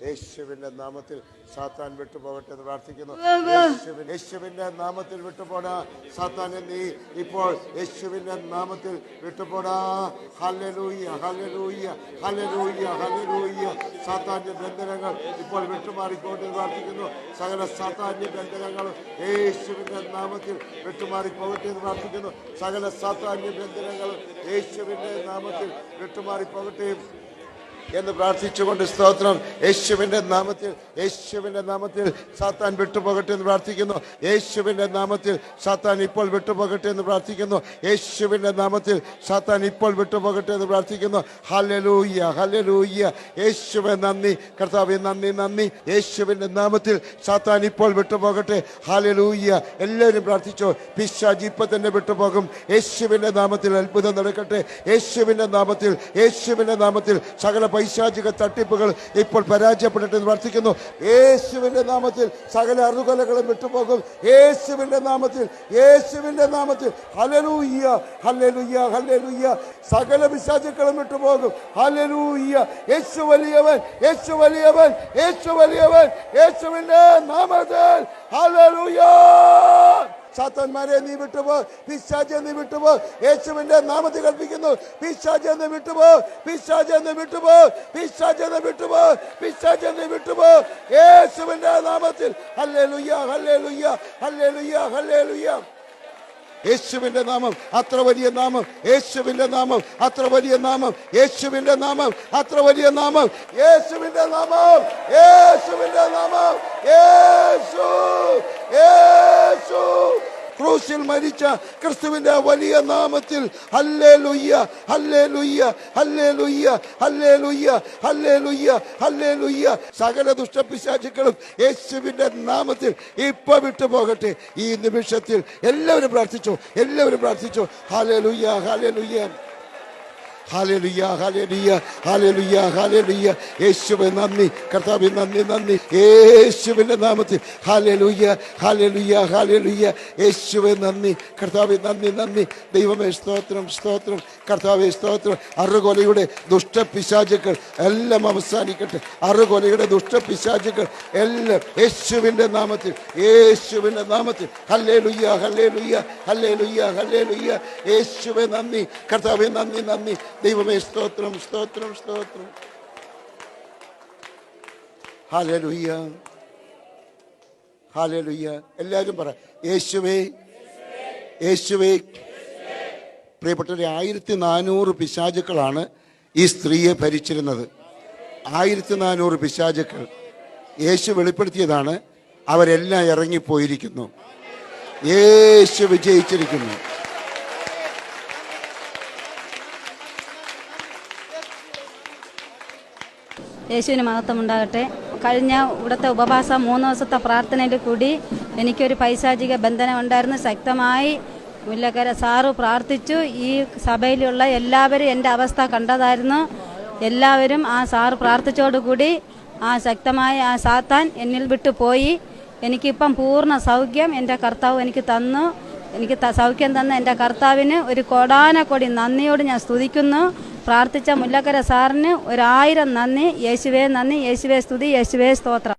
യേശുവിന്റെ നാമത്തിൽ സാത്താൻ വിട്ടുപോകട്ടെ എന്ന് പ്രാർത്ഥിക്കുന്നു. യേശുവിന്റെ നാമത്തിൽ വിട്ടുപോടാ സാത്താനെ, നീ ഇപ്പോൾ യേശുവിന്റെ നാമത്തിൽ വിട്ടുപോടാ. ഹല്ലേലൂയ, ഹല്ലേലൂയ, ഹല്ലേലൂയ, ഹല്ലേലൂയ. സാത്താന്റെ ബന്ധനങ്ങൾ ഇപ്പോൾ വിട്ടുമാറിക്കോട്ടെ എന്ന് പ്രാർത്ഥിക്കുന്നു. സകല സാത്താന്യ ബന്ധനങ്ങളും യേശുവിന്റെ നാമത്തിൽ വിട്ടുമാറിപ്പോകട്ടെ എന്ന് പ്രാർത്ഥിക്കുന്നു. സകല സാത്താന്യ ബന്ധനങ്ങളും യേശുവിന്റെ നാമത്തിൽ വിട്ടുമാറിപ്പോകട്ടെ എന്ന് പ്രാർത്ഥിച്ചുകൊണ്ട് സ്തോത്രം. യേശുവിന്റെ നാമത്തിൽ, യേശുവിന്റെ നാമത്തിൽ സാത്താൻ വിട്ടുപോകട്ടെ എന്ന് പ്രാർത്ഥിക്കുന്നു. യേശുവിന്റെ നാമത്തിൽ സാത്താൻ ഇപ്പോൾ വിട്ടുപോകട്ടെ എന്ന് പ്രാർത്ഥിക്കുന്നു. യേശുവിന്റെ നാമത്തിൽ സാത്താൻ ഇപ്പോൾ വിട്ടുപോകട്ടെ എന്ന് പ്രാർത്ഥിക്കുന്നു. Hallelujah, hallelujah. യേശുവേ നന്ദി കർത്താവേ, നന്ദി, നന്ദി. യേശുവിന്റെ നാമത്തിൽ സാത്താൻ ഇപ്പോൾ വിട്ടുപോകട്ടെ. ഹല്ലേലൂയ. എല്ലാവരും പ്രാർത്ഥിച്ചോ. പിശാച് ഇപ്പൊ തന്നെ വിട്ടുപോകും. യേശുവിന്റെ നാമത്തിൽ അത്ഭുതം നടക്കട്ടെ. യേശുവിന്റെ നാമത്തിൽ, യേശുവിന്റെ നാമത്തിൽ സകല പൈശാചിക തട്ടിപ്പുകൾ ഇപ്പോൾ പരാജയപ്പെടട്ടെ എന്ന് പ്രാർത്ഥിക്കുന്നു. യേശുവിന്റെ നാമത്തിൽ സകല അറുകൊലകളും വിട്ടുപോകും. യേശുവിന്റെ നാമത്തിൽ, യേശുവിന്റെ നാമത്തിൽ. ഹല്ലേലൂയ, ഹല്ലേലൂയ, ഹല്ലേലൂയ. സകല പിശാചുക്കളും വിട്ടുപോകും. ഹല്ലേലൂയ. യേശു വലിയവൻ, യേശു വലിയവൻ, യേശു വലിയവൻ. യേശുവിന്റെ നാമത്തിൽ ഹല്ലേലൂയ. സാത്താന്മാരെ നീ വിട്ടുപോ, പിശാചെ നീ വിട്ടുപോ. യേശുവിന്റെ നാമത്തിൽ കൽപ്പിക്കുന്നു. പിശാചെ നീ വിട്ടുപോ, പിശാചെ നീ വിട്ടുപോ, പിശാചെ നീ വിട്ടുപോ, പിശാചെ നീ വിട്ടുപോ. യേശുവിന്റെ നാമത്തിൽ. ഹല്ലേലൂയ, ഹല്ലേലൂയ, ഹല്ലേലൂയ, ഹല്ലേലൂയ. യേശുവിന്റെ നാമം അത്ര വലിയ നാമം. യേശുവിന്റെ നാമം അത്ര വലിയ നാമം. യേശുവിന്റെ നാമം അത്ര വലിയ നാമം. യേശുവിന്റെ നാമം, യേശുവിന്റെ നാമം. യേശു, യേശു ക്രൂശിൽ മരിച്ച ക്രിസ്തുവിന്റെ വലിയ നാമത്തിൽ. ഹല്ലേലൂയ, ഹല്ലേലൂയ, ഹല്ലേലൂയ, ഹല്ലേലൂയ, ഹല്ലേലൂയ, ഹല്ലേലൂയ. സകല ദുഷ്ടപിശാചുക്കളും യേശുവിന്റെ നാമത്തിൽ ഇപ്പൊ വിട്ടുപോകട്ടെ ഈ നിമിഷത്തിൽ. എല്ലാവരും പ്രാർത്ഥിച്ചു, എല്ലാവരും പ്രാർത്ഥിച്ചു. ഹല്ലേലൂയ, ഹല്ലേലൂയ, ഹല്ലേലൂയ, ഹല്ലേലൂയ, ഹല്ലേലൂയ, ഹല്ലേലൂയ. യേശുവേ നന്ദി കർത്താവേ, നന്ദി, നന്ദി. യേശുവിന്റെ നാമത്തിൽ. ഹല്ലേലൂയ, ഹല്ലേലൂയ, ഹല്ലേലൂയ. യേശുവേ നന്ദി കർത്താവേ, നന്ദി, നന്ദി. ദൈവമേ സ്തോത്രം, സ്തോത്രം കർത്താവേ, സ്തോത്രം. അറുകൊലയുടെ ദുഷ്ടപിശാചുക്കൾ എല്ലാം അവസാനിക്കട്ടെ. അറുകൊലയുടെ ദുഷ്ടപിശാചുക്കൾ എല്ലാം യേശുവിന്റെ നാമത്തിൽ, യേശുവിന്റെ നാമത്തിൽ. ഹല്ലേലൂയ, ഹല്ലേലൂയ, ഹല്ലേലൂയ, ഹല്ലേലൂയ. യേശുവേ നന്ദി കർത്താവേ, നന്ദി, നന്ദി. ദൈവമേ സ്തോത്രം, സ്തോത്രം, സ്തോത്രം. Hallelujah, hallelujah. എല്ലാവരും പറ യേശുവേ, യേശുവേ. പ്രിയപ്പെട്ടവരെ, 1400 പിശാചുക്കളാണ് ഈ സ്ത്രീയെ ഭരിച്ചിരുന്നത്. 1400 പിശാചുക്കൾ യേശു വെളിപ്പെടുത്തിയതാണ്. അവരെല്ലാം ഇറങ്ങിപ്പോയിരിക്കുന്നു. യേശു വിജയിച്ചിരിക്കുന്നു. യേശുവിന് മഹത്വം ഉണ്ടാകട്ടെ. കഴിഞ്ഞ ഇവിടുത്തെ ഉപവാസം 3 ദിവസത്തെ പ്രാർത്ഥനയിൽ കൂടി എനിക്കൊരു പൈശാചിക ബന്ധനം ഉണ്ടായിരുന്നു. ശക്തമായി മുല്ലക്കര സാറ് പ്രാർത്ഥിച്ചു. ഈ സഭയിലുള്ള എല്ലാവരും എൻ്റെ അവസ്ഥ കണ്ടതായിരുന്നു. എല്ലാവരും ആ സാറ് പ്രാർത്ഥിച്ചോടുകൂടി ആ ശക്തമായ ആ സാത്താൻ എന്നിൽ വിട്ടു പോയി. എനിക്കിപ്പം പൂർണ്ണ സൗഖ്യം എൻ്റെ കർത്താവ് എനിക്ക് തന്നു. എനിക്ക് സൗഖ്യം തന്ന എൻ്റെ കർത്താവിന് ഒരു കോടാനക്കോടി നന്ദിയോട് ഞാൻ സ്തുതിക്കുന്നു. പ്രാർത്ഥിച്ച മുല്ലക്കര സാറിന് 1000 നന്ദി. യേശുവേ നന്ദി, യേശുവേ സ്തുതി, യേശുവേ സ്തോത്രം.